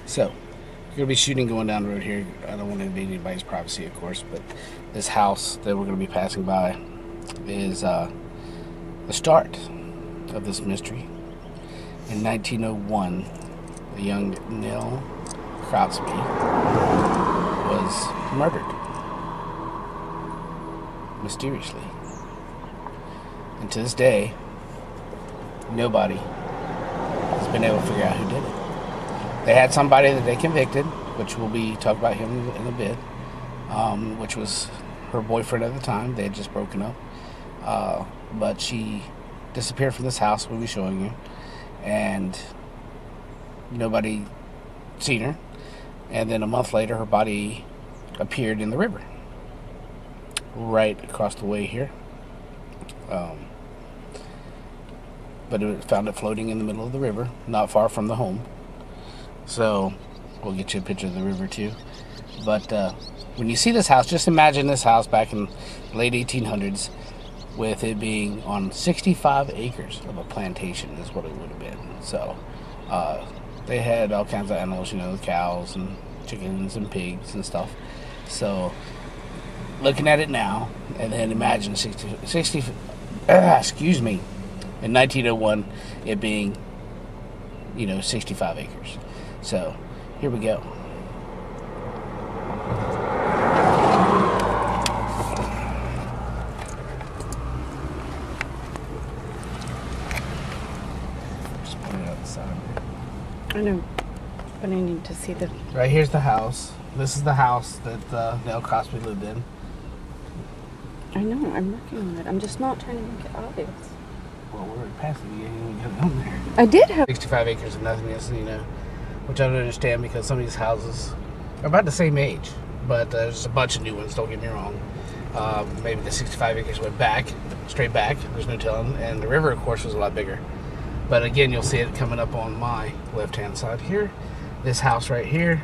So, we're going to be shooting going down the road here. I don't want to invade anybody's privacy, of course, but this house that we're going to be passing by is the start of this mystery. In 1901, the young Nell Cropsey was murdered mysteriously. And to this day, nobody has been able to figure out who did it. They had somebody that they convicted, which we'll be talking about him in a bit, which was her boyfriend at the time. They had just broken up. But she disappeared from this house we'll be showing you, and nobody seen her. And then a month later, her body appeared in the river right across the way here. But it found it floating in the middle of the river, not far from the home. So we'll get you a picture of the river too. But when you see this house, just imagine this house back in the late 1800s, with it being on 65 acres of a plantation is what it would have been. So they had all kinds of animals, you know, cows and chickens and pigs and stuff. So looking at it now, and then imagine excuse me, in 1901, it being, 65 acres. So here we go. Just put it outside. I know, but I need to see the... Right here's the house. This is the house that Nell Cropsey lived in. I know, I'm working on it. I'm just not trying to make it obvious. Well, we're already past it. You ain't even got down there. I did have... 65 acres of nothingness, which I don't understand, because some of these houses are about the same age, but there's a bunch of new ones, don't get me wrong. Maybe the 65 acres went back, straight back, there's no telling, and the river, of course, was a lot bigger. But again, you'll see it coming up on my left-hand side here. This house right here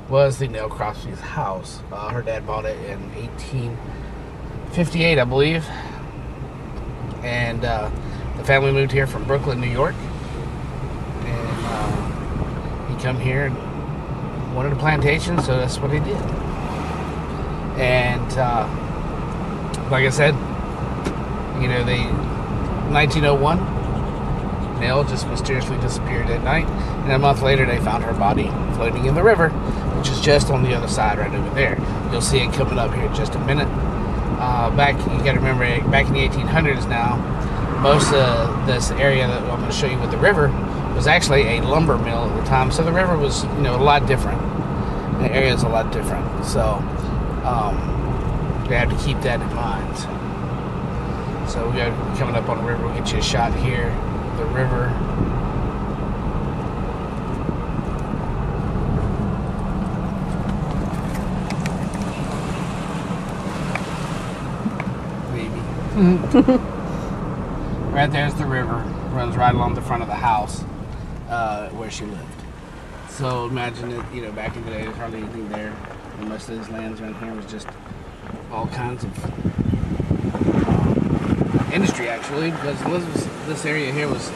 was the Nell Cropsey's house. Her dad bought it in 1858, I believe. And the family moved here from Brooklyn, New York. And he come here and wanted a plantation, so that's what he did. And like I said, 1901, Nell just mysteriously disappeared at night, and a month later they found her body floating in the river, which is just on the other side right over there. You'll see it coming up here in just a minute. You got to remember, back in the 1800s now, most of this area that I'm going to show you with the river was actually a lumber mill at the time. So the river was, a lot different. The area is a lot different. So they have to keep that in mind. So we got coming up on the river. We'll get you a shot here. The river. Right there's the river. Runs right along the front of the house where she lived. So imagine it, back in the day, there's hardly anything there. And most of these lands around here was just all kinds of industry, actually, because this area here was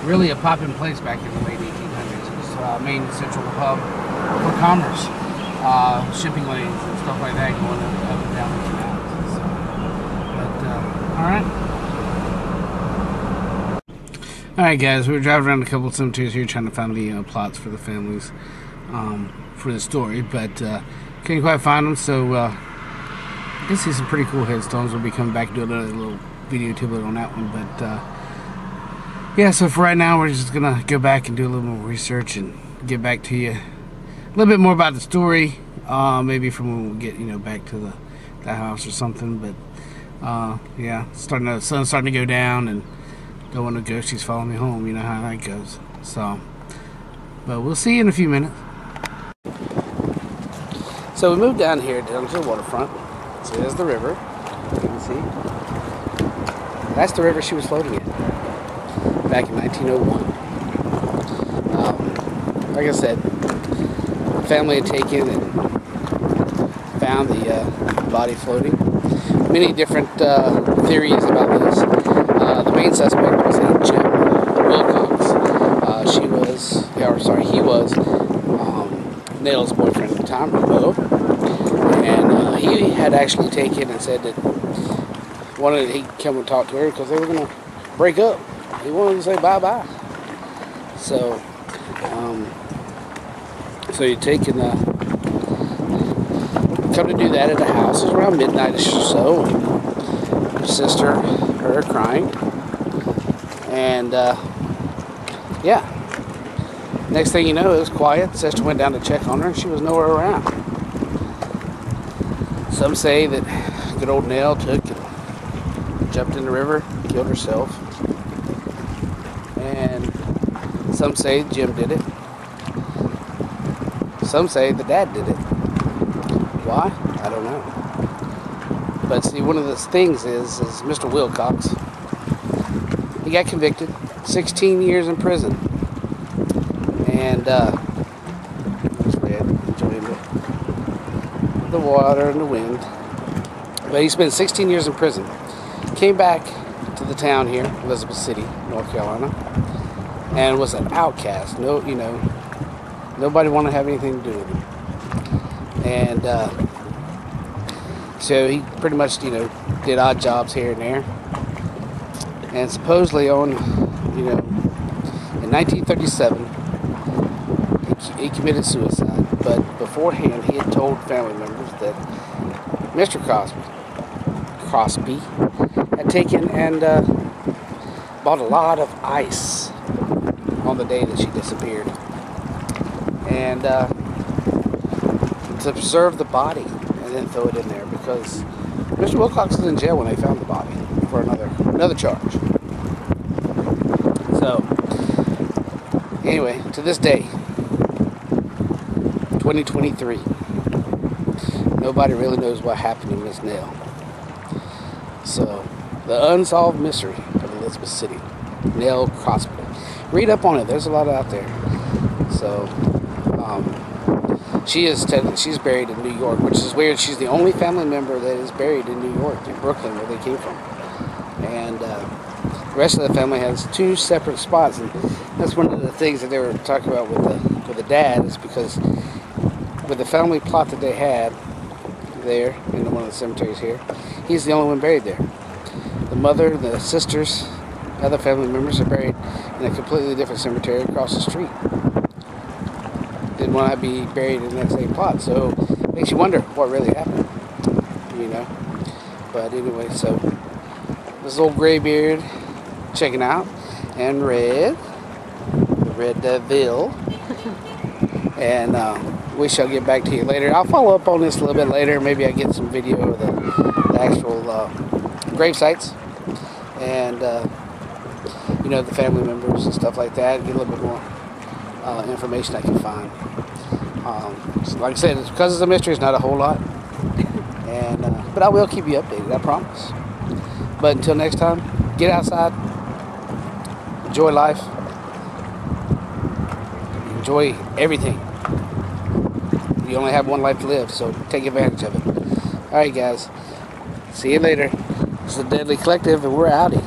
really a popping place back in the late 1800s. It was a main central hub for commerce, shipping lanes and stuff like that going up and down the canals. All right. Alright guys, we were driving around a couple of cemeteries here trying to find the plots for the families for the story, but couldn't quite find them, so I can see some pretty cool headstones. We'll be coming back and do another little video tidbit on that one, but yeah, so for right now we're just going to go back and do a little more research and get back to you a little bit more about the story, maybe from when we get back to the house or something, but yeah, the sun's starting to go down, and don't want to go, she's following me home, you know how that goes. So, but we'll see you in a few minutes. So we moved down here, down to the waterfront. So there's the river, you can see. That's the river she was floating in back in 1901. Like I said, the family had taken and found the body floating. Many different theories about this. The main suspect was a Jim Wilcox. He was Nell's boyfriend at the time, Whay, and he had actually taken and said that he'd come and talk to her because they were going to break up. He wanted to say bye-bye. So, so he'd taken come to do that at the house. It was around midnight-ish or so. Her sister heard her crying. And, yeah. Next thing you know, it was quiet. Sister went down to check on her, and she was nowhere around. Some say that good old Nell took and jumped in the river, killed herself. And some say Jim did it. Some say the dad did it. Why? I don't know. But see, one of the things is Mr. Wilcox. He got convicted, 16 years in prison. And it's red, enjoying the water and the wind. But he spent 16 years in prison. Came back to the town here, Elizabeth City, North Carolina, and was an outcast. No, nobody wanted to have anything to do with him. And so he pretty much, did odd jobs here and there. And supposedly in 1937, he committed suicide. But beforehand, he had told family members that Mr. Cropsey had taken and bought a lot of ice on the day that she disappeared. And to preserve the body and then throw it in there because Mr. Wilcox was in jail when they found the body for another charge. So anyway, to this day, 2023, nobody really knows what happened to Miss Nell. So the unsolved mystery of Elizabeth City, Nell Cropsey. Read up on it. There's a lot out there. So she's buried in New York, which is weird. She's the only family member that is buried in New York, in Brooklyn, where they came from. And the rest of the family has 2 separate spots, and that's one of the things that they were talking about with the dad, is because with the family plot that they had there in one of the cemeteries here, he's the only one buried there. The mother, the sisters, other family members are buried in a completely different cemetery across the street. Didn't want to be buried in that same plot, so it makes you wonder what really happened, But anyway, so this old graybeard checking out, and Red Deville, and we shall get back to you later. I'll follow up on this a little bit later. Maybe I get some video of the actual grave sites and the family members and stuff like that. Get a little bit more information I can find. So like I said, it's because it's a mystery. It's not a whole lot, but I will keep you updated. I promise. But until next time, get outside, enjoy life, enjoy everything. You only have one life to live, so take advantage of it. Alright guys, see you later. It's the Deadly Collective, and we're outie.